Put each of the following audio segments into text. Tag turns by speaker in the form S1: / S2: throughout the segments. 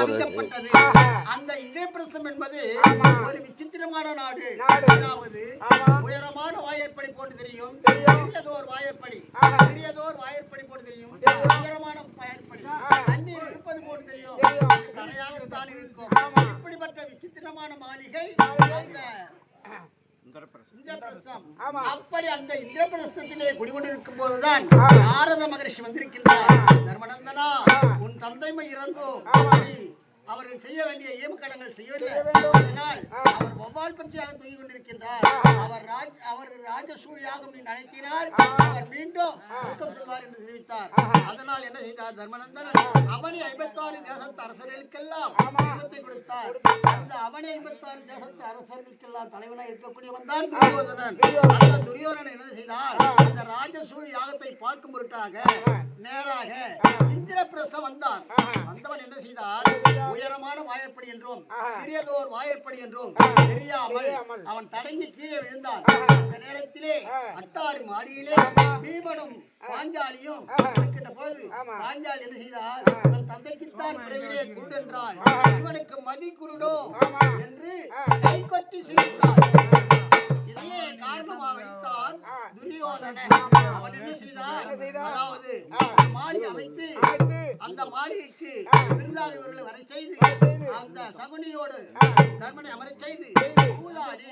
S1: அமைக்கப்பட்டது. அந்த இந்திரபிரசம் என்பது ஒரு விசித்திரமான நாடு. அதாவது உயரமான வாயற்படி போட்டு தெரியும், பெரியதோர் வாயற்படி, பெரியதோர் வாயற்படி போட்டு தெரியும், உயரமான வாயற்படி, தண்ணீர் இருப்பது போட்டு தெரியும், தரையாகத்தான் இருக்கும். இப்படிப்பட்ட விசித்திரமான மாளிகை அந்த இந்திரபிரஸ்தம். அப்படி அந்த இந்திரபிரஸ்தத்திலே குடிகொண்டிருக்கும் போதுதான் நாரத மகரிஷி வந்திருக்கின்றார். தர்மநந்தனா, உன் தந்தைமை இறந்தோ அவர்கள் செய்ய வேண்டிய ஏமக்கடங்கள் செய்யவில்லை. அதனால் அவர் வௌவால் பற்றியாக தூங்கிக் கொண்டிருக்கின்றார். அவர் ராஜசூழியாகம் நீ நினைத்தினால் அவர் மீண்டும் சொர்க்கம் செல்வார் என்று தெரிவித்தார். அதனால் என்ன செய்தார் தர்மநந்தனன்? அவனி 56 தேசத்து அரசர்களுக்கெல்லாம் தெய்வத்தை கொடுத்தார். அந்த அவனி 56 தேசத்து அரசர்களுக்கெல்லாம் தலைவனாக இருக்கக்கூடியவன் தான் துரியோதனன். அந்த துரியோதனன் என்ன செய்தார்? இந்த ராஜசூழ் யாகத்தை பார்க்கும் பொருட்டாக நேராக இந்திரபிரசம் வந்தான். வந்தவன் என்ன செய்தார்? உயரமான வாயற்படி என்றும் சிறியதோர் வாயற்படி என்றும் தெரியாமல் அவன் தடங்கி கீழே விழுந்தான். அந்த நேரத்திலே அட்டாறு மாடியிலே பீமனும் பாஞ்சாலியும் இருக்கின்ற போது பாஞ்சாலி என்ன செய்தார்? தன் தந்தைக்குத்தான் பிறவிலே குருடென்றால் இவனுக்கு மதி குருடோ என்று கை கொட்டி சிரித்தார். இதையே காரணமாக வைத்தான் துரியோதனன். அவன் என்ன செய்தான்? அதாவது மாளிகை அமைத்து அந்த மாளிகைக்கு விருந்தாக இவர்களை வரை செய்து அந்த சகுனியோடு தர்மனை அமர செய்து கூதாடி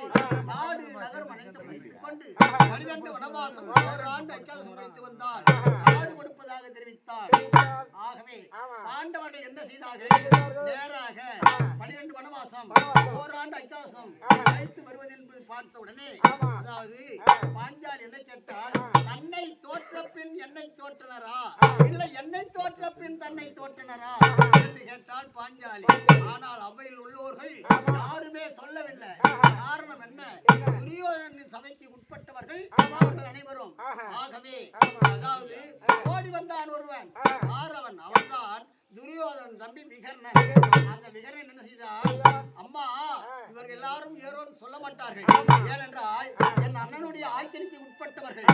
S1: நாடு நகரம் அனைத்து வைத்துக் கொண்டு 12 வனவாசம் 1 ஆண்டு அக்காலம் வைத்து வந்தார். நாடு கொடுப்பதாக தெரிவித்தார். ஆகவே பாண்டவர்கள் என்ன செய்தார்கள்? நேராக 12 வனவாசம் 1 ஆண்டு அக்காலம் வைத்து வருவது என்பது பார்த்த உடனே அதாவது பாஞ்சாலி என்ன கேட்டால், தன்னை தோற்ற பின் என்னை தோற்றனரா இல்லை என்னை தோற்ற பின் தன்னை தோற்றனரா என்று கேட்டால் பாஞ்சாலி. ஆனால் அவையில் உள்ளோர்கள் யாருமே சொல்லவில்லை. காரணம் என்ன? துரியோதனன் சபைக்கு உட்பட்டவர்கள் அவர்கள் அனைவரும். ஆகவே அதாவது ஓடி வந்தான் ஒருவன். ஆரவன் அவன்தான் துரியோதனன் தம்பி விகர்ணன். அந்த விகர்ணன் என்ன செய்தார்? அம்மா, இவர்கள் எல்லாரும் ஏறோன்னு சொல்ல மாட்டார்கள். ஏனென்றால் என் அண்ணனுடைய ஆட்சிக்கு உட்பட்டவர்கள்.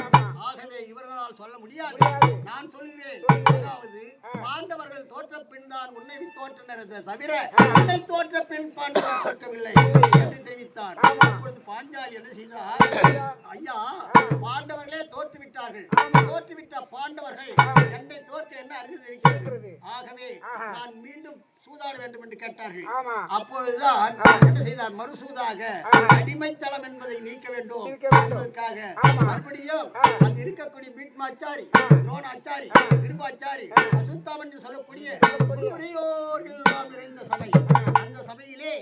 S1: ஆகவே இவர்களால் சொல்ல முடியாது. நான் சொல்கிறேன். அதாவது பாண்டவர்கள் தோற்ற பின் தான் உன்னை தோற்றனர் தவிர உன்னை தோற்ற பின் பாண்டவர் தோற்றவில்லை என்று தெரிவித்தார். அப்பொழுது பாஞ்சாலி என்ன செய்தார்? ஐயா, பாண்டவர்களே தோற்றுவிட்டார்கள். தோற்றுவிட்ட பாண்டவர்கள் என்னை தோற்ற என்ன அருகது இருக்கிறது? ஆகவே நான் மீண்டும் சூதாட வேண்டும் என்று கேட்டார்கள். அப்போதுதான் என்ன செய்தார்? மறுசூதாக அடிமைத்தளம் என்பதை நீக்க வேண்டும் என்பதற்காக மறுபடியும் அங்கு இருக்கக்கூடிய பீட்மாச்சாரி, துரோணாச்சாரி, கிருபாச்சாரி, அசுத்தாமன் என்று சொல்லக்கூடிய நிறைந்த சபை, அந்த சபையிலே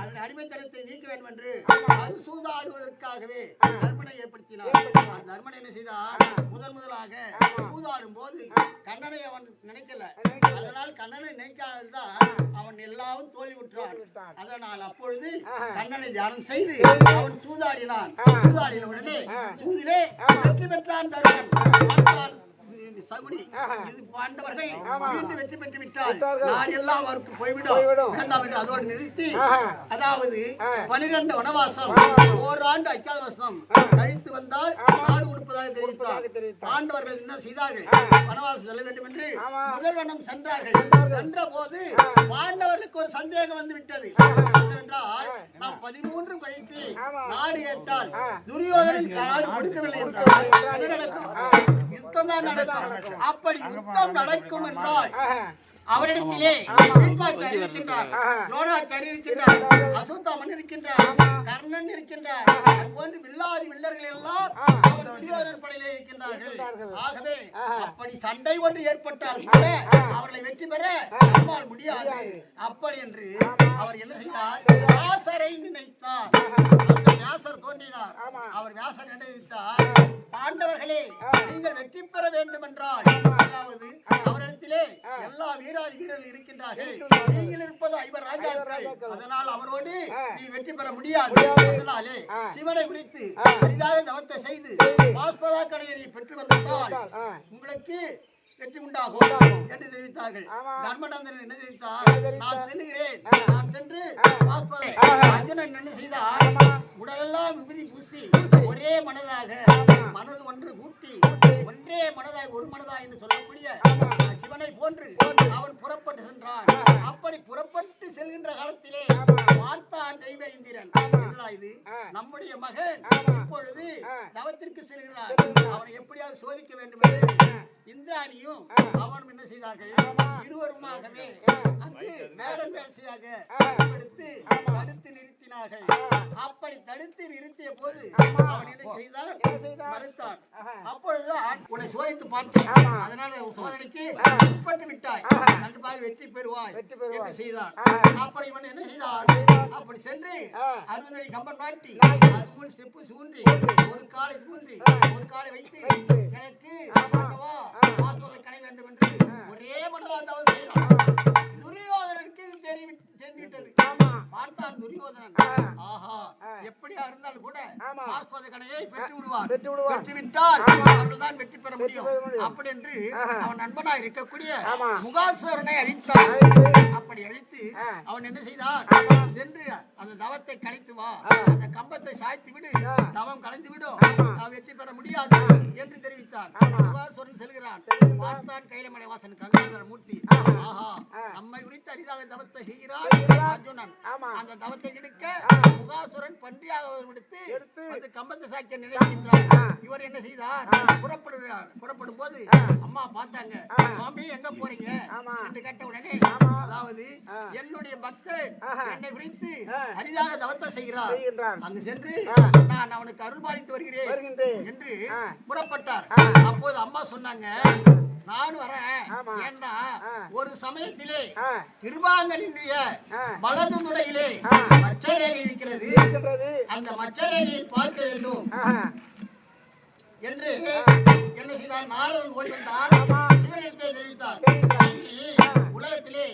S1: அந்த அடிமைத்தளத்தை நீக்க வேண்டும் என்று மறுசூதாடுவதற்காகவே தர்மனை ஏற்படுத்தினார். தர்மன் என்ன செய்தார்? முதலாக சூதாடும் போது கண்ணனை அவன் நினைக்கல. அதனால் கண்ணனை நினைக்காததான் அவன் எல்லாரும் தோல்வி விட்டான். அதனால் அப்பொழுது கண்ணனை தியானம் செய்து அவன் சூதாடினான். சூதாடின உடனே சூதிலே வெற்றி பெற்றான் தருமன். சகுனி இது பாண்டவர்கள் மீண்டும் வெற்றி பெற்று விட்டார். நாடு எல்லாம் அவருக்கு போய்விடும் வேண்டாம் என்று அதோடு நிறுத்தி, அதாவது 12 வனவாசம் 1 ஆண்டு அக்காதவாசம் கழித்து வந்தால் நாடு கொடுப்பதாக தெரிவித்தார். பாண்டவர்கள் என்ன செய்தார்கள்? வனவாசம் செல்ல வேண்டும் என்று முதல் வனம் சென்றார்கள். சென்ற போது பாண்டவர்களுக்கு ஒரு சந்தேகம் வந்து விட்டது. என்னவென்றால், நாம் 13 கழித்து நாடு கேட்டால் துரியோதனன் நாடு கொடுக்கவில்லை என்றால் என்ன நடக்கும்? யுத்தம் தான் நடக்கும். அப்படி யுத்தம் நடக்கும் என்றால் அவரிடத்திலே பீஷ்மாச்சாரி இருக்கின்றார், துரோணாச்சாரி இருக்கின்றார், அசுத்தாமன் இருக்கின்றார், கர்ணன் இருக்கின்றார். அதுபோன்று வில்லாதி வில்லர்கள் எல்லாம் துரியோதனன் படையிலே இருக்கின்றார்கள். ஆகவே அப்படி சண்டை ஒன்று ஏற்பட்டால் கூட அவர்களை வெற்றி பெற நம்மால் முடியாது. அப்படி என்று அவர் என்ன செய்தார்? வியாசரை நினைத்தார். அந்த வியாசர் தோன்றினார். அவர் வியாசர் நினைத்தார், பாண்டவர்களே நீங்கள் வெற்றி பெற வேண்டும் என்றால், அதாவது அவரிடத்திலே எல்லா வீராதி வீரர்கள் இருக்கின்றார்கள், நீங்கள் இருப்பது ஐவர் ராஜாக்கள். அதனால் அவரோடு நீ வெற்றி பெற முடியாது. அதனாலே சிவனை குறித்து அரிதாக தவத்தை செய்து பாஸ்பதா கடையை பெற்று வந்தால் உங்களுக்கு வெற்றி உண்டாகும் என்று தெரிவித்தார்கள். தர்மநந்தன் என்ன தெரிவித்தார்? நான் செல்கிறேன். நான் சென்று அர்ஜுனன் என்ன செய்தார்? உடலெல்லாம் விபூதி பூசி ஒரே மனதாக மனது ஒன்று கூட்டி ஒன்றே மனதாய் ஒரு மனதாய் என்று சொல்லக்கூடிய சிவனை போன்று அவன் புறப்பட்டு சென்றான். அப்படி புறப்பட்டு செல்கின்ற காலத்திலே பார்த்தான் தெய்வ இந்திரன். இது நம்முடைய மகன் இப்பொழுது தவத்திற்கு செல்கிறார், அவனை எப்படியாவது சோதிக்க வேண்டும் என்று இந்திராணியும் அவனும் என்ன செய்தார்கள்? இருவருமாகவே அங்கு மேடன் வேலையாக எடுத்து தடுத்து நிறுத்தினார்கள். அப்படி தடுத்து நிறுத்திய போது அவன் என்ன செய்தான்? மறுத்தான். அப்பொழுதுதான் உன்னை சோதித்து பார்த்தேன், அதனால சோதனைக்கு உட்பட்டு விட்டாய், கண்டிப்பாக வெற்றி பெறுவாய் என்று செய்தான். அப்புறம் இவன் என்ன செய்தான்? அப்படி சென்று 60 அடி கம்பன் மாட்டி அது செப்பு சூன்றி ஒரு காலை தூன்றி ஒரு காலை வைத்து எனக்கு கடை வேண்டும் என்று ஒரே மனதாக தவறு செய்கிறான். துரியோதனனுக்கு தெரிந்துவிட்டது. பார்த்தான் துரியோதனன், ஆஹா எப்படியா இருந்தாலும் கூட ஆஸ்பத கணையை பெற்று விடுவான், பெற்று விட்டால் அவர்கள்தான் வெற்றி பெற முடியும். அப்படி என்று அவன் நண்பனாய் இருக்கக்கூடிய முகாசுரனை அழித்தான். அப்படி அழித்து அவன் என்ன செய்தான்? சென்று அந்த தவத்தை கலைத்து வா, அந்த கம்பத்தை சாய்த்து விடு, தவம் கலைந்து விடும், வெற்றி பெற முடியாது என்று தெரிவித்தான். முகாசுரன் செல்கிறான். பார்த்தான் கைலமலை வாசன் கங்காதர மூர்த்தி, ஆஹா நம்மை குறித்து அரிதாக தவத்தை செய்கிறார் அர்ஜுனன். அந்த தவத்தை எடுக்க முகாசுரன் பன்றியாக எடுத்து அந்த கம்பத்தை சாய்க்க நினைக்கின்றார். இவர் என்ன செய்தார்? புறப்படும் போது அம்மா பார்த்தாங்க. சுவாமி எங்க போறீங்க என்று கேட்ட உடனே, அதாவது என்னுடைய பக்தன் என்னை குறித்து அரிதாக தவத்தை செய்கிறார், அங்கு சென்று நான் அவனுக்கு அருள்பாலித்து வருகிறேன் என்று புறப்பட்டார். அப்போது அம்மா சொன்னாங்க, நானும் வரேன். ஏன்னா ஒரு சமயத்திலே கிருபாங்கனினுடைய வலது துடையிலே மச்சரேகை இருக்கிறது, அந்த மச்சரேகையை பார்க்க வேண்டும் என்று என்ன செய்தான்? நாரதன் ஓடி வந்தான். சிவனிடத்தை தெரிவித்தான், உலகத்திலே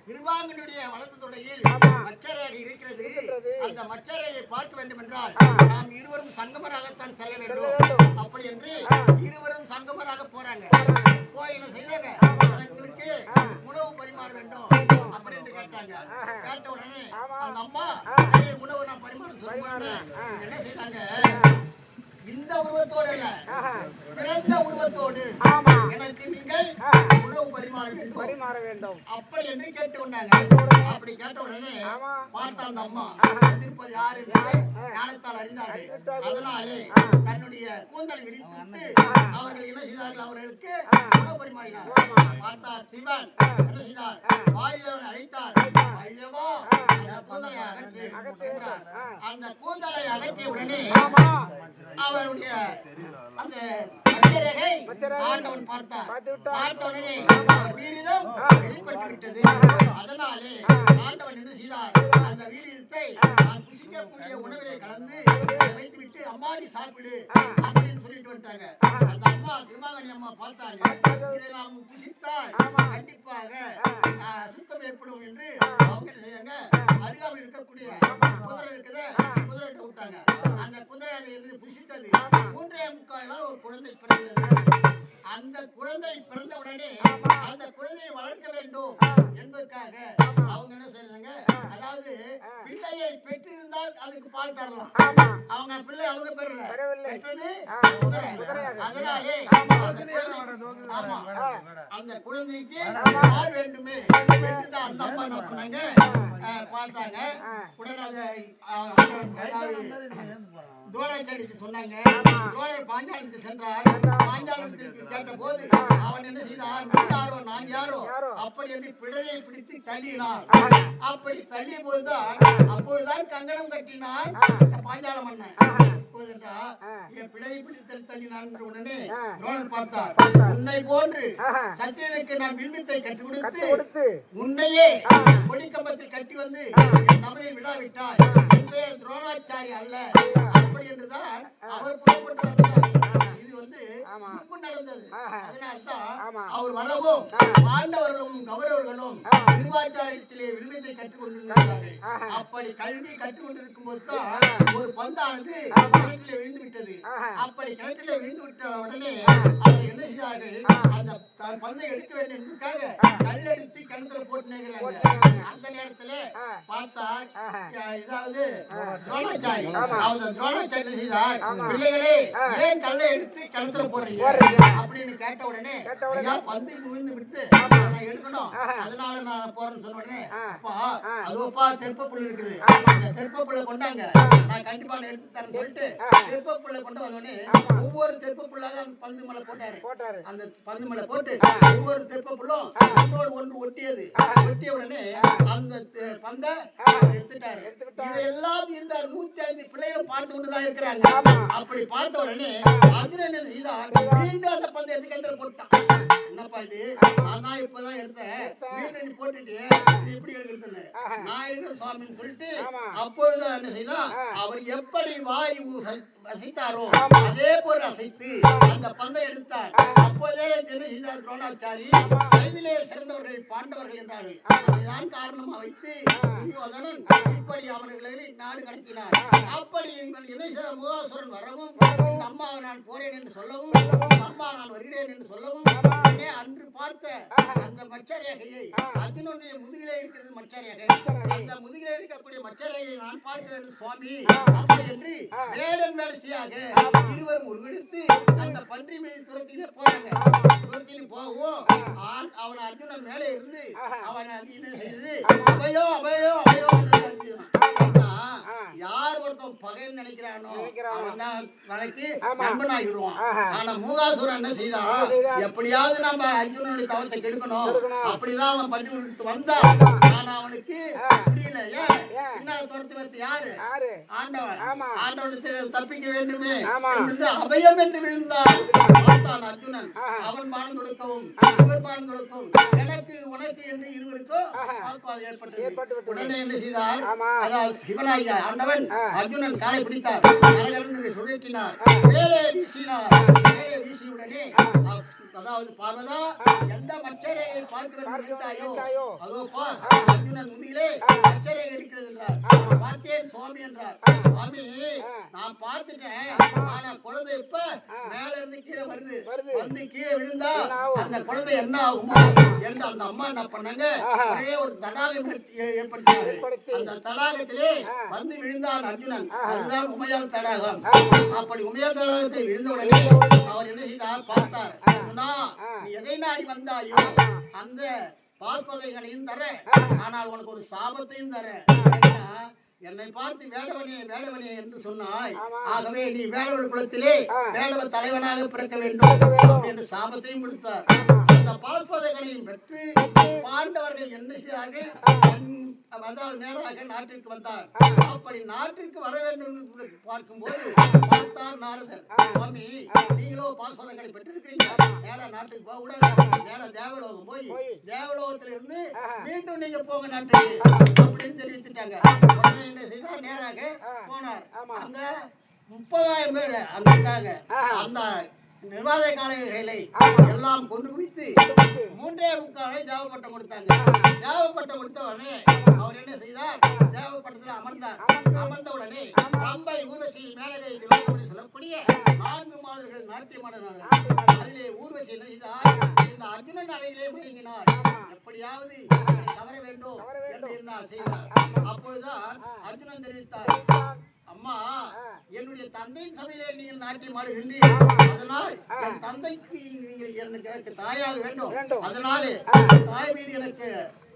S1: கிருபாங்கனுடைய வலது துடையில் மச்சரேகை இருக்கிறது, அந்த மச்சரேகையை பார்க்க வேண்டும் என்றால் நாம் இருவரும் சங்கமராகத்தான் செல்ல வேண்டும். அப்படி என்று இருவரும் சங்கமராக போறாங்க. போய் என்ன செய்தாங்க? எங்களுக்கு உணவு பரிமாற வேண்டும் அப்படி என்று கேட்டாங்க. கேட்ட உடனே அந்த அம்மா உணவு நான் பரிமாற சொல்லுவாங்க. என்ன செய்தாங்க? இந்த உருவத்தோடு அல்ல, பிறந்த உருவத்தோடு எனக்கு நீங்கள் உணவு பரிமாற வேண்டும் அப்படி என்று கேட்டு கொண்டாங்க. அப்படி கேட்ட உடனே பார்த்த அந்த அம்மா எதிர்ப்பது யார் என்று ஞானத்தால் அறிந்தார்கள். அதனாலே தன்னுடைய கூந்தல் விரித்து விட்டு அவர்கள் என்ன செய்தார்கள்? அவர்களுக்கு உணவு பரிமாறினார். பார்த்தார் சிவன் என்ன செய்தார்? வாயுதேவனை அழைத்தார். வாயுதேவா அந்த கூந்தலை அகற்று என்றார். அந்த கூந்தலை அகற்றிய உடனே அவருடைய அந்த மச்சரேகை ஆண்டவன் பார்த்தார். பார்த்த உடனே வீரிதம் வெளிப்பட்டு விட்டது. அதனாலே ஆண்டவன் என்ன செய்தார்? அந்த வீரியத்தை நான் புசிக்கக்கூடிய உணவிலே கலந்து வைத்துவிட்டு அம்மாடி சாப்பிடு அப்படின்னு சொல்லிட்டு வந்துட்டாங்க. அந்த அம்மா திருமாங்கனி அம்மா பார்த்தாங்க, இதை நாம் புசித்தால் கண்டிப்பாக சுத்தம் ஏற்படும் என்று அவங்க என்ன செய்யாங்க? அருகாமல் இருக்கக்கூடிய குதிரை இருக்குத குதிரைட்ட விட்டாங்க. அந்த குதிரை அதை இருந்து புசித்தது. 3.25 ஒரு குழந்தை பிறந்தது. அந்த குழந்தை பிறந்த உடனே அந்த குழந்தையை வளர்க்க வேண்டும் என்பதற்காக அவங்க என்ன செய்யறாங்க? அதாவது பிள்ளையை பெற்றிருந்தால் அதுக்கு பால் தரலாம். அவங்க பிள்ளை அவங்க பெற்றது குதிரை. அதனாலே அந்த குழந்தைக்கு பால் வேண்டுமே என்றுதான் அந்த அம்மா என்ன பண்ணாங்க? பார்த்தாங்க. உடனே அதை துரோணாச்சாரியத்தை சொன்னாங்க. துரோணர் பாஞ்சாலத்துக்கு சென்றார். பாஞ்சாலத்திற்கு கேட்ட போது அவன் என்ன செய்தான்? நீ யாரோ நான் யாரோ அப்படி என்று பிடரை பிடித்து தள்ளினான். அப்படி தள்ளிய அப்போதுதான் கங்கணம் கட்டினான் பாஞ்சால மன்னன். என் பிடரை பிடித்து தள்ளினான் என்ற உடனே துரோணர் பார்த்தார். உன்னை போன்று சத்திரனுக்கு நான் வில்வித்தை கற்றுக் கொடுத்து உன்னையே கொடிக்கம்பத்தில் கட்டி வந்து என் சபையில் விடாவிட்டாய். என் பெயர் துரோணாச்சாரி அல்ல. அப்படி என்றுதான் அவர் புறப்பட்டு வந்தார். இது வந்து நடந்தது. அதனால்தான் அவர் வரவும் பாண்டவர்களும் கௌரவர்களும் திருவாச்சாரியத்திலே வில்வித்தை கற்றுக் கொண்டிருந்தார்கள். அப்படி கல்வி கற்றுக் கொண்டிருக்கும் போதுதான் ஒரு பந்தானது கிணற்றிலே விழுந்து விட்டது. அப்படி கிணற்றிலே விழுந்து விட்ட உடனே அவர் என்ன செய்தார்கள்? அந்த பந்தை எடுக்க வேண்டும் என்பதற்காக கல் எடுத்து கிணத்துல போட்டு நேர்கிறாங்க. அந்த நேரத்துல பார்த்தார் இதாவது துரோணாச்சாரி. அவர் துரோணாச்சாரி என்ன செய்தார்? பிள்ளைகளே, ஏன் கல்லை எடுத்து கிணத்துல போடுறீங்க அப்படின்னு கேட்ட உடனே ஐயா பந்து விழுந்து விட்டு நான் எடுக்கணும், அதனால நான் போறேன்னு சொன்ன உடனே அப்பா அதுவப்பா தெற்ப புல் இருக்குது, அந்த தெற்ப புல்லை கொண்டாங்க, நான் கண்டிப்பா எடுத்து தரேன்னு சொல்லிட்டு தெற்ப புல்லை கொண்டு வந்தோடனே ஒவ்வொரு தெற்ப புல்லாக அந்த பந்து மேல போட்டாரு. அந்த பந்து மேல போட்டு ஒவ்வொரு தெற்ப புல்லும் ஒன்றோடு ஒன்று ஒட்டியது. ஒட்டிய உடனே அந்த பந்தை எடுத்துட்டாரு. இதெல்லாம் இந்த 105 பிள்ளைகளும் பார்த்து கொண்டுதான் இருக்கிறாங்க. அப்படி பார்த்த உடனே அர்ஜுனன் என்ன செய்தான்? மீண்டும் அந்த பந்தை எடுத்து கைத்துல போட்டான். என்னப்பா இது? நான் தான் இப்பதான் எடுத்தேன், மீண்டும் நீ போட்டுட்டு இது எப்படி எடுக்கிறது? நான் எடுக்கிறேன் சுவாமின்னு சொல்லிட்டு அப்பொழுதுதான் என்ன செய்தான்? அவர் எப்படி வாய் அசைத்தாரோ அதே போல அசைத்து அந்த பந்தை எடுத்தார். அப்போதே என்ன செய்தார்? துரோணாச்சாரி கல்வியிலே சிறந்தவர்கள் பாண்டவர்கள் என்றார்கள். அதுதான் காரணமா வைத்து துரியோதனன் இப்படி அவர்களை நாடு கடத்தினார். அப்படி எங்கள் இணைசர முகாசுரன் வரவும் அம்மா நான் போறேன் என்று சொல்லவும் அம்மா நான் வருகிறேன் என்று சொல்லவும் அன்று பார்த்த அந்த மச்சரேகையை அர்ஜுனனுடைய முதுகிலே இருக்கிறது மச்சரேகை. அந்த முதுகிலே இருக்கக்கூடிய மச்சரேகையை நான் பார்க்கிறேன் சுவாமி அப்படி என்று வேடன் வேலைசியாக இருவரும் உருவெடுத்து அந்த பன்றி மீது துரத்தினே போறாங்க. துரத்தினு போகவும் அவன் அர்ஜுனன் மேலே இருந்து அவன் என்ன செய்தது? அவையோ அவையோ அவையோ என்று யார் ஒருத்தன் பகைன்னு நினைக்கிறானோ அவன் தான் வழக்கு நண்பனாகிடுவான். ஆனா மூகாசுரன் என்ன செய்தான்? எப்படியாவது நம்ம அர்ஜுனனுடைய தவத்தை கெடுக்கணும் அப்படிதான் அவன் பன்றி விடுத்து வந்தான். ஆனா அவனுக்கு முடியல. ஏன் பின்னால துரத்து வரத்து யாரு? ஆண்டவன். ஆண்டவனுக்கு தப்பிக்க வேண்டுமே என்று அபயம் என்று விழுந்தான் அர்ஜுனன். அவன் பானம் கொடுக்கவும் இவர் பானம் கொடுக்கவும் எனக்கு உனக்கு என்று இருவருக்கும் ஏற்பட்டது. உடனே என்ன செய்தார்? அதாவது சிவனாகிய ஆண்டவன் அர்ஜுனன் காலை பிடித்தார், சுழற்றினார், மேலே வீசினார். மேலே வீசியுடனே அதாவது பார்வதா எந்த மச்சரையை பார்க்கிறோ அதோ பார் அர்ஜுனன் முதியிலே மச்சரை இருக்கிறது என்றார். பார்த்தேன் சுவாமி என்றார். சுவாமி நான் பார்த்துட்டேன், ஆனா குழந்தை இப்ப மேல இருந்து கீழே வருது, வந்து கீழே விழுந்தா அந்த குழந்தை என்ன ஆகும் என்று அந்த அம்மா என்ன பண்ணாங்க? ஒரே ஒரு தடாகம் ஏற்படுத்தினார்கள். அந்த தடாகத்திலே வந்து விழுந்தான் அர்ஜுனன். அதுதான் உமையால் தடாகம். அப்படி உமையால் தடாகத்தில் விழுந்த உடனே அவர் என்ன செய்தார்? பார்த்தார். நீ எதை நாடி வந்தாயோ அந்த பார்ப்பதைகளையும் தர, ஆனால் உனக்கு ஒரு சாபத்தையும் தர. என்னை பார்த்து வேடவனே வேடவனே என்று சொன்னாய், ஆகவே நீ வேடவர் குலத்திலே வேடவ தலைவனாக பிறக்க வேண்டும் என்று சாபத்தையும் கொடுத்தார். அந்த பார்ப்பதைகளையும் பெற்று பாண்டவர்கள் என்ன செய்தார்கள்? வந்தால் நேராக நாட்டிற்கு வந்தார். அப்படி நாட்டிற்கு வர வேண்டும் என்று பார்க்கும்போது பார்த்தார் நாரதர். சுவாமி நீங்களோ பாஸ்பதங்களை பெற்றிருக்கிறீங்க, நேரா நாட்டுக்கு போக கூடாது, நேரா தேவலோகம் போய் தேவலோகத்திலிருந்து மீண்டும் நீங்க போங்க நாட்டுக்கு அப்படின்னு தெரிவித்துட்டாங்க. என்ன செய்தார்? நேராக போனார். அங்க 30,000 பேர் அங்க அந்த நிர்வாக காலைகளை எல்லாம் கொண்டு குவித்து 3.25 தேவப்பட்டம் கொடுத்தாங்க. தேவப்பட்டம் கொடுத்த உடனே அவர் என்ன செய்தார்? தேவப்பட்டத்தில் அமர்ந்தார். அமர்ந்த உடனே ரம்பை ஊர்வசி மேலகை திலோகமணி சொல்லக்கூடிய 4 மாதர்கள் நாட்டியமாடினார்கள். அதிலே ஊர்வசி என்ன செய்தார்? இந்த அர்ஜுனன் அறையிலே மயங்கினார். எப்படியாவது தவற வேண்டும் என்று என்ன செய்தார்? அப்பொழுதுதான் அர்ஜுனன் தெரிவித்தார், அம்மா என்னுடைய தந்தையின் சபையிலே நீங்கள் நாட்டியம் ஆடுகின்றீர்கள், அதனால் என் தந்தைக்கு நீங்கள் எனக்கு தாயாக வேண்டும், அதனாலே தாய் மீது எனக்கு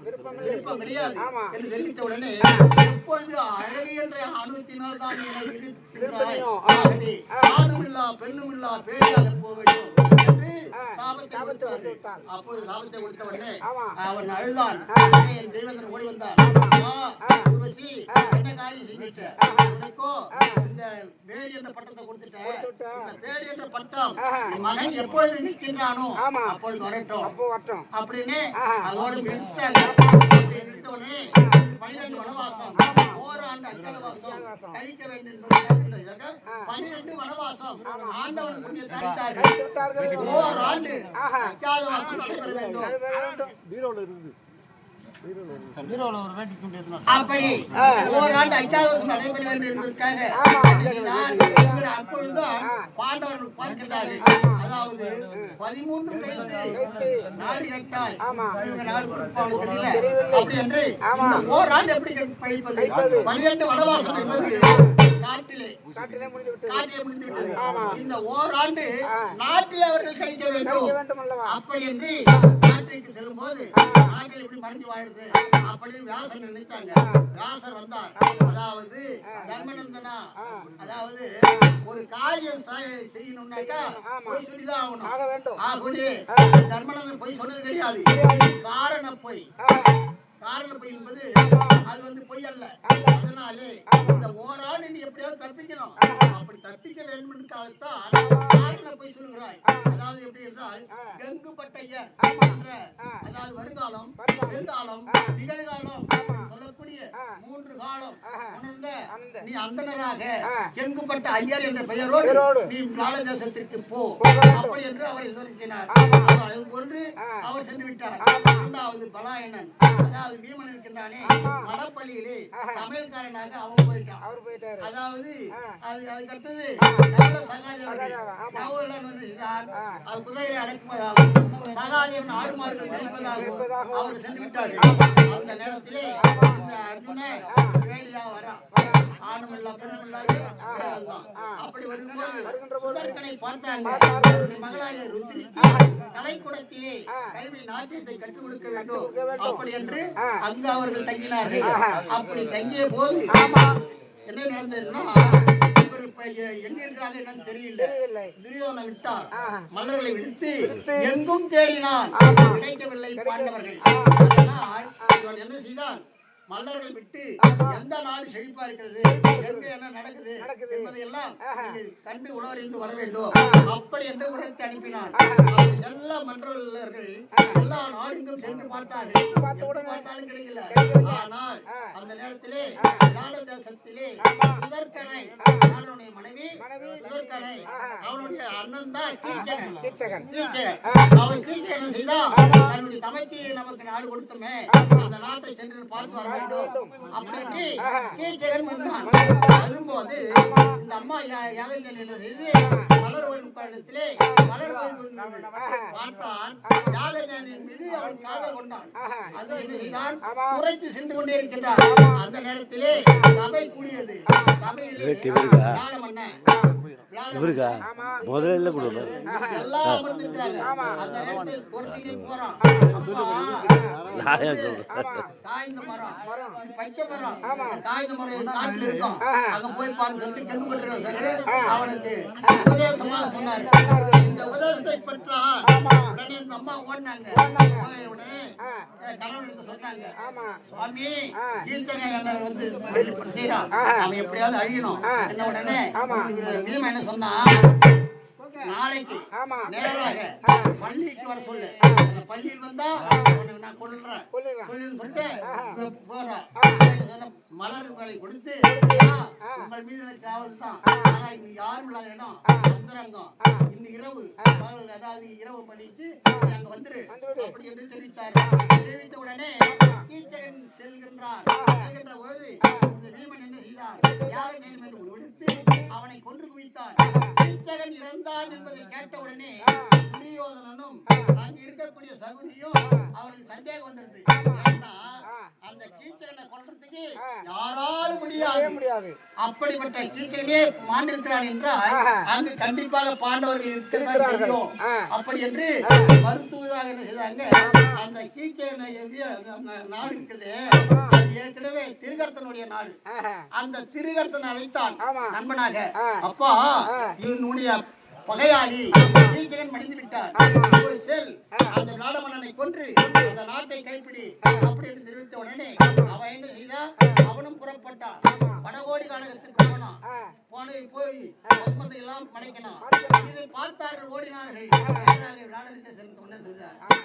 S1: விருப்பம் கிடையாது என்று தெரிவித்த உடனே எப்பொழுது அழகு என்ற அணுத்தினால் தான் எனக்கு இருக்கிறாய், ஆகவே ஆணும் இல்லா பெண்ணும் இல்லா பேடியாக போக வேண்டும் என்று சாபத்தை கொடுத்தார்கள். அப்போது சாபத்தை கொடுத்த உடனே அவன் அழுதான். என் தெய்வந்தன் ஓடி வந்தான். ஊர்வசி, என்ன காரியம் செஞ்சுட்ட? உனக்கோ இந்த வேடி என்ற பட்டத்தை கொடுத்துட்டேன். இந்த வேடி என்ற பட்டம் என் மகன் எப்பொழுது நிற்கின்றானோ அப்பொழுது வரட்டும் அப்படின்னு அதோடு நிறுத்தாங்க. அப்படி நிறுத்த உடனே 12 வனவாசம், ஓராண்டு அஞ்ஞாதவாசம் கழிக்க வேண்டும் என்பதற்காக 12 வனவாசம் ஆண்டவன் புண்ணியத்தை அளித்தார்கள். ஓராண்டு அஞ்ஞாதவாசம் நடைபெற வேண்டும். அப்படி ஓராண்டு அஞ்ஞாதவாசம் நடைபெற வேண்டும் என்பதற்காக அப்பொழுதுதான் பாண்டவர்கள் பார்க்கின்றார்கள். அதாவது 13 கழித்து நாடு கேட்டால் நாடு கொடுப்பாங்க தெரியல. அப்படி என்று இந்த ஓராண்டு எப்படி கழிப்பது? 12 வனவாசம் என்பது காட்டிலே முடிந்து விட்டது. இந்த ஓராண்டு நாட்டில் அவர்கள் கழிக்க வேண்டும். அப்படி என்று நாட்டிற்கு செல்லும் போது நாட்டில் எப்படி மறைஞ்சு வாழ்றது அப்படின்னு வியாசர் நினைச்சாங்க. வியாசர் வந்தார். அதாவது தர்மநந்தனா, அதாவது ஒரு காரியம் செய்யணும்னாக்கா பொய் சொல்லிதான் ஆகணும். ஆகவே தர்மநந்தன் பொய் சொன்னது கிடையாது. காரண பொய் என்பது அது பொய் அல்ல. அதனாலே இந்த ஓராண்டு நீ எப்படியாவது தப்பிக்கணும். அப்படி தப்பிக்க வேண்டும் என்பதற்காகத்தான் காரண பொய் சொல்கிறாய். அதாவது எப்படி என்றால் கங்கு பட்டையர் என்ற, அதாவது வருங்காலம், எதிர்காலம், நிகழ்காலம் சொல்லக்கூடிய 3 காலம் உணர்ந்த நீ அந்தனராக கெங்குப்பட்ட ஐயர் என்ற பெயரோடு நீ நாள தேசத்திற்கு போ அப்படி என்று அவரை சொல்லினார். ஒன்று அவர் சென்று விட்டார். இரண்டாவது பலாயனன், அதாவது வீமன் இருக்கின்றானே மடப்பள்ளியிலே சமையல்காரனாக அவன் போயிட்டான். அதாவது அதுக்கு அடுத்தது குதிரையை அடக்குவதாகவும் சகாதேவன் ஆடு மாடுகள் நிற்பதாகவும் அவர் சென்று விட்டார். அந்த நேரத்திலே இந்த அர்ஜுன வேடியா வரா, ஆணும் இல்லா பெண்ணும் இல்லாத வந்தான். அப்படி வரும்போது சுதர்கனை பார்த்தாங்க. மகளாய ருத்ரிக்கு கலைக்கூடத்திலே கல்வி நாட்டியத்தை கற்றுக் கொடுக்க வேண்டும் அப்படி என்று அங்கு அவர்கள் தங்கினார்கள். அப்படி தங்கிய போது என்ன நடந்ததுன்னா, எங்க இருக்காங்க என்னன்னு தெரியல. துரியோதனை விட்டார். மலர்களை விடுத்து எங்கும் தேடினான், கிடைக்கவில்லை பாண்டவர்கள். அதனால் இவன் என்ன செய்தான், மல்லர்கள் விட்டு எந்த நாடு செழிப்பா இருக்கிறது, எங்க என்ன நடக்குது என்பதையெல்லாம் கண்டு உணவறிந்து வர வேண்டும் அப்படி என்று உணர்த்தி அனுப்பினான். எல்லா மன்றர்கள் எல்லா நாடுகளும் சென்று பார்த்தாலும் கிடைக்கல. ஆனால் அந்த நேரத்திலே நாட தேசத்திலே சுதர்கனை, அவனுடைய மனைவி சுதர்கனை, அவனுடைய அண்ணன் தான் கீச்சகன். அவன் கீச்சகன் செய்தா தன்னுடைய தமைக்கு நமக்கு நாடு கொடுத்தோமே, அந்த நாட்டை சென்று பார்த்து வர அப்படின்னு கீச்சகன் வந்தான். வரும்போது இந்த அம்மா யாகங்கள் என்ன செய்து மலர்வன் காலத்திலே மலர் பார்த்தான். யாகஜானின் மீது அவன் காதல் கொண்டான். அது என்ன செய்தான், குறைத்து சென்று கொண்டே இருக்கின்றான். அந்த நேரத்திலே சபை கூடியது. சபையிலே
S2: இவருக்கா முதல்ல கொடுப்பாரு
S1: எல்லாம் அமர்ந்திருக்காங்க. அந்த நேரத்தில் துரத்திக்கு போறான். காய்ந்த மரம், பச்சை மரம், காய்ந்த மரம் காட்டில் இருக்கும். அங்க போய் பார்த்து கெண்டு அவனுக்கு உபதேசமாக சொன்னாரு. இந்த உபதேசத்தை பெற்றா உடனே இந்த அம்மா ஓடினாங்க. உடனே கணவன் சொன்னாங்க, சுவாமி கீச்சனை என்ன செய்யறான், அவன் எப்படியாவது அழியணும் என்ன. உடனே பீமா என்ன சொன்னா, நாளைக்கு நேராக பள்ளிக்கு வர சொல்லு. அந்த பள்ளியில் வந்தா நான் கொள்றேன் சொல்லிட்டு போறேன். மலர்களை கொடுத்து உங்கள் மீது எனக்கு காவல் தான், ஆனா இங்க யாரும் இல்லாத இடம் அந்தரங்கம், இன்னும் இரவு, அதாவது இரவு பண்ணிட்டு அங்க வந்துரு அப்படி என்று தெரிவித்தார். தெரிவித்த உடனே கீச்சகன் செல்கின்றான். செல்கின்ற போது பீமன் என்ன செய்தான், யாரை என்று ஒரு விடுத்து அவனை கொன்று குவித்தான். கீச்சகன் இறந்தான் என்பதை கேட்ட உடனே துரியோதனனும் அங்கு இருக்கக்கூடிய சகுனியும் அவனுக்கு சந்தேகம் வந்துருது. ஏன்னா அந்த கீச்சகனை கொல்றதுக்கு யாராலும் முடியாது. அப்படிப்பட்ட கீச்சகனே மாண்டிருக்கிறான் என்றால் அங்கு கண்டிப்பாக பாண்டவர்கள் இருக்கிறார்கள். அப்படி என்று மருத்துவதாக என்ன செய்தாங்க, அந்த கீச்சகனை அந்த நாடு இருக்கிறது அது ஏற்கனவே திருகர்த்தனுடைய நாடு. அந்த திருகர்த்தனை அழைத்தான் நண்பனாக. அப்பா இவனுடைய பகையாளி கீச்சகன் மடிந்து விட்டார், போய் செல், அந்த விளாடமன்னனை கொன்று அந்த நாட்டை கைப்பிடி அப்படி என்று தெரிவித்த உடனே அவன் என்ன செய்தான், அவனும் புறப்பட்டான். வடகோடி கானகத்துக்கு போனான். போய் பசுமத்தை எல்லாம் மடைக்கணும். இதை பார்த்தார்கள், ஓடினார்கள். விளாடத்தை சென்று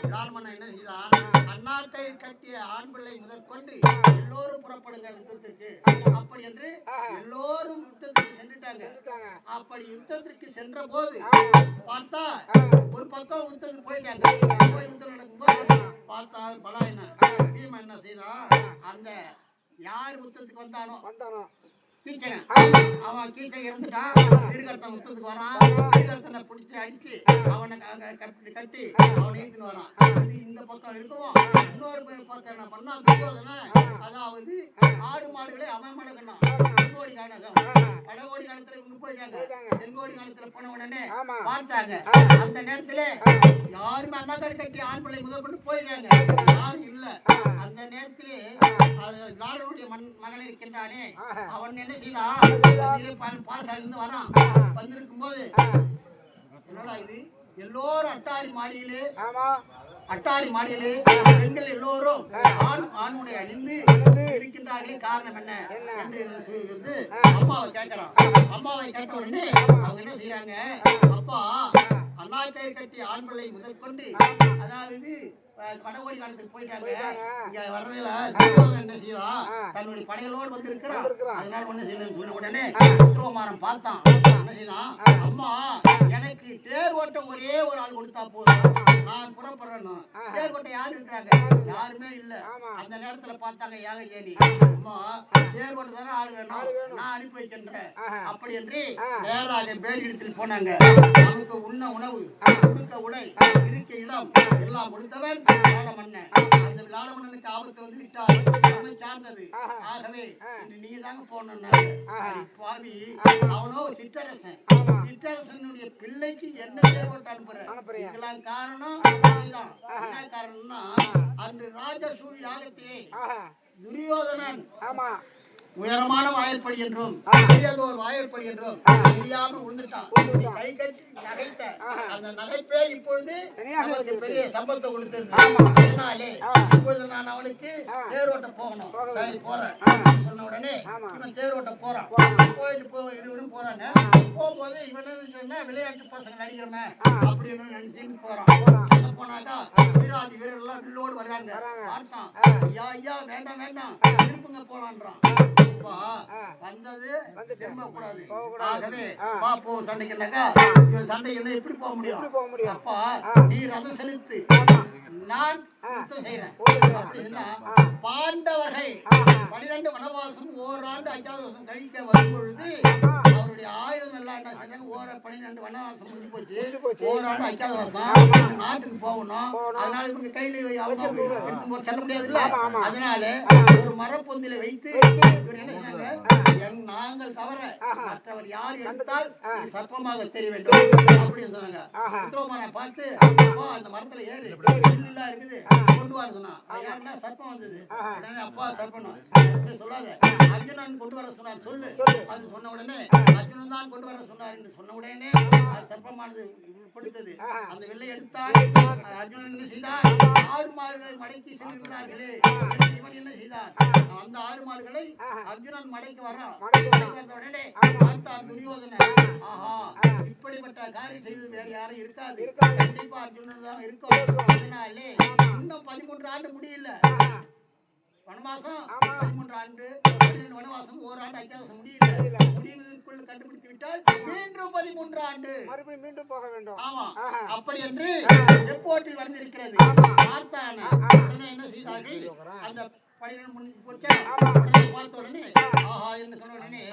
S1: விளாடமன்னன் என்ன செய்தான், அண்ணாக்கை கட்டிய ஆண் பிள்ளை முதற்கொண்டு எல்லோரும் புறப்படுங்க யுத்தத்திற்கு அப்படி என்று எல்லோரும் யுத்தத்திற்கு சென்றுட்டாங்க. அப்படி யுத்தத்திற்கு சென்ற போது பார்த்தா ஒரு பக்கம் யுத்தத்துக்கு போயிட்டாங்க. போய் யுத்தம் நடக்கும்போது பார்த்தா பலாயன பீமன் என்ன செய்தா, அந்த யார் யுத்தத்துக்கு வந்தானோ கீச்சகன், அவன் கீச்சகன் இறந்துட்டான். திருகர்த்தன் யுத்தத்துக்கு வரான். திருகர்த்தனை பிடிச்சி அடிச்சு அவனை கட்டி அவனை ஈத்துன்னு வரான். இது இந்த பக்கம் இருக்கவும் இன்னொரு பக்கம் என்ன பண்ணா, துரியோதனை அதாவது ஆடு மாடுகளை அவன் மடக்கணும். தென்கோடி கானகம், வடகோடி காலத்துல இவங்க போயிட்டாங்க. தென்கோடி காலத்துல போன உடனே பார்த்தாங்க. அந்த நேரத்துல யாருமே அண்ணாக்காடு கட்டி ஆண் பிள்ளை முதல் கொண்டு போயிட்டாங்க, யாரும் இல்ல. அந்த நேரத்திலே நாடனுடைய மகன் இருக்கின்றானே, அவன் என்ன செய்தான், பாடசாலை இருந்து வரான். வந்திருக்கும் போது என்னடா இது, எல்லோரும் அட்டாரி மாடியிலே பெண்கள் எல்லோரும் ஆணுடைய அணிந்து இருக்கின்றார்களே, காரணம் என்ன என்று அம்மாவை கேட்கிறான். அம்மாவை கேட்ட உடனே அவங்க என்ன செய்யறாங்க, அப்பா அண்ணாக்கயிறு கட்டி ஆண் பிள்ளை முதற்கொண்டு அதாவது வடகோடி காலத்துக்கு போயிட்டாங்க. இங்க வரவேல என்ன செய்யலாம், தன்னுடைய படைகளோடு வந்து இருக்கிறான். அதனால ஒண்ணு செய்யலன்னு சொன்ன உடனே திருவமாரம் பார்த்தான். என்ன செய்தான், அம்மா எனக்கு தேர் ஓட்ட ஒரே ஒரு ஆள் கொடுத்தா போதும், நான் புறப்படுறேன்னு. தேர் ஓட்ட யாரு இருக்கிறாங்க, யாருமே இல்ல. அந்த நேரத்துல பார்த்தாங்க யாக ஏனி, அம்மா தேர் ஓட்ட தானே ஆள் வேணும், நான் அனுப்பி வைக்கின்றேன் அப்படி என்று நேராக பேடிடத்தில் போனாங்க. நமக்கு உண்ண உணவு, கொடுக்க உடை, இருக்க இடம் எல்லாம் கொடுத்தவன் விளாடமன்னன். அந்த விளாடமன்னனுக்கு ஆபத்து வந்து விட்டால் நம்மை சார்ந்தது. ஆகவே நீ தாங்க போன பாவி, அவனோ சிற்றரசன், சிற்றரசனுடைய பிள்ளைக்கு என்ன தேர் ஓட்ட அனுப்புற, இதெல்லாம் காரணம் இதுதான். என்ன காரணம்னா, அன்று ராஜசூரி யாகத்திலே துரியோதனன் உயரமான வாயிற்படி என்றும் ஒரு வாயிற்படி என்றும் தெரியாமல் விழுந்துட்டான். கை கட்டி நகைத்த அந்த நகைப்பே இப்பொழுது நமக்கு பெரிய சம்பளத்தை கொடுத்தது. அதனாலே இப்பொழுது நான் அவனுக்கு தேரோட்ட போகணும், சரி போறேன் சொன்ன உடனே இவன் தேரோட்ட போறான். போயிட்டு இருவரும் போறாங்க. போகும்போது இவன் சொன்ன விளையாட்டு பசங்க நடிக்கிறமே அப்படின்னு நினைச்சுன்னு போறான். போனாக்கா வீராதி வீரர்கள் எல்லாம் வில்லோடு வர்றாங்க. பார்த்தான், ஐயா ஐயா வேண்டாம் வேண்டாம் திருப்புங்க போலான்றான். வந்தது கூடாது. ஆகவே பாப்போம் சண்டைக்குனாக்கா சண்டை என்ன எப்படி போக முடியும்? அப்பா நீ ரதம் செலுத்து, நான் செய்யறேன். அப்படின்னா பாண்டவர்கள் 12 வனவாசம் ஓராண்டு 5வது வருஷம் கழிக்க வரும் பொழுது அவருடைய ஆயுதம் எல்லாம் என்ன செய்ய 12 வனவாசம் முடிஞ்சு போச்சு. ஓராண்டு 5வது வருஷம் நாட்டுக்கு போகணும். அதனால இவங்க கையில அவங்க செல்ல முடியாது இல்ல. அதனால ஒரு மரப்பொந்தில வைத்து இவர் என்ன செய்றாங்க, நாங்கள் தவிர மற்றவர் யார் எடுத்தால் சர்ப்பமாக தெரிய வேண்டும் அப்படின்னு சொன்னாங்க. உத்தரமான பார்த்து அந்த மரத்துல ஏறி எல்லாம் இருக்குது கொண்டு வர சொன்னா, யாருன்னா சர்ப்பம் வந்தது. அப்பா சர்ப்பம் சொல்லாத, அர்ஜுனன் கொண்டு வர சொன்னார் சொல்லு. அது சொன்ன உடனே அர்ஜுனன் தான் கொண்டு வர சொன்னார் என்று சொன்ன உடனே சர்ப்பமானது கொடுத்தது. அந்த வெள்ளை எடுத்தால் அர்ஜுனன் என்ன செய்தார், ஆடு மாடுகளை மடக்கி செல்கிறார்களே, இவன் என்ன செய்தார், அந்த ஆடு மாடுகளை அர்ஜுனன் மடைக்கு வர்றான். உடனே பார்த்தார் துரியோதனை, ஆஹா இப்படிப்பட்ட காரியம் செய்வது வேறு யாரும் இருக்காது, கண்டிப்பா அர்ஜுனன் தான் இருக்கும். அதனாலே இன்னும் 13 ஆண்டு முடியல வனவாசம், 13 ஆண்டு 12 வனவாசம் ஓராண்டு 5வது வருஷம் முடியல. முடிவதற்குள்ள கண்டுபிடித்து விட்டால் மீண்டும் 13 ஆண்டு மறுபடியும் மீண்டும் போக வேண்டும். ஆமா அப்படி என்று ரிப்போர்ட்டில் வந்திருக்கிறது. பார்த்தான உடனே என்ன செய்தார்கள், அந்த 12 முடிஞ்சு போச்சா, பார்த்த உடனே ஆஹா என்று சொன்ன உடனே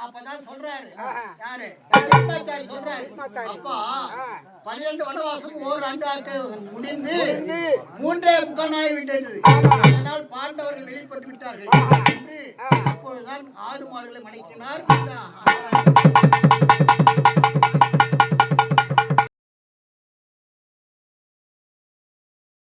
S1: அப்பதான் சொல்றாரு, யாரு சொல்றாரு, அப்பா 12 வனவாசம் ஓராண்டாக முடிந்து 3.25 ஆகிவிட்டது. அதனால் பாண்டவர்கள் வெளிப்பட்டு விட்டார்கள் என்று அப்பொழுதுதான் ஆடு மாடுகளை மடக்கினார் இந்த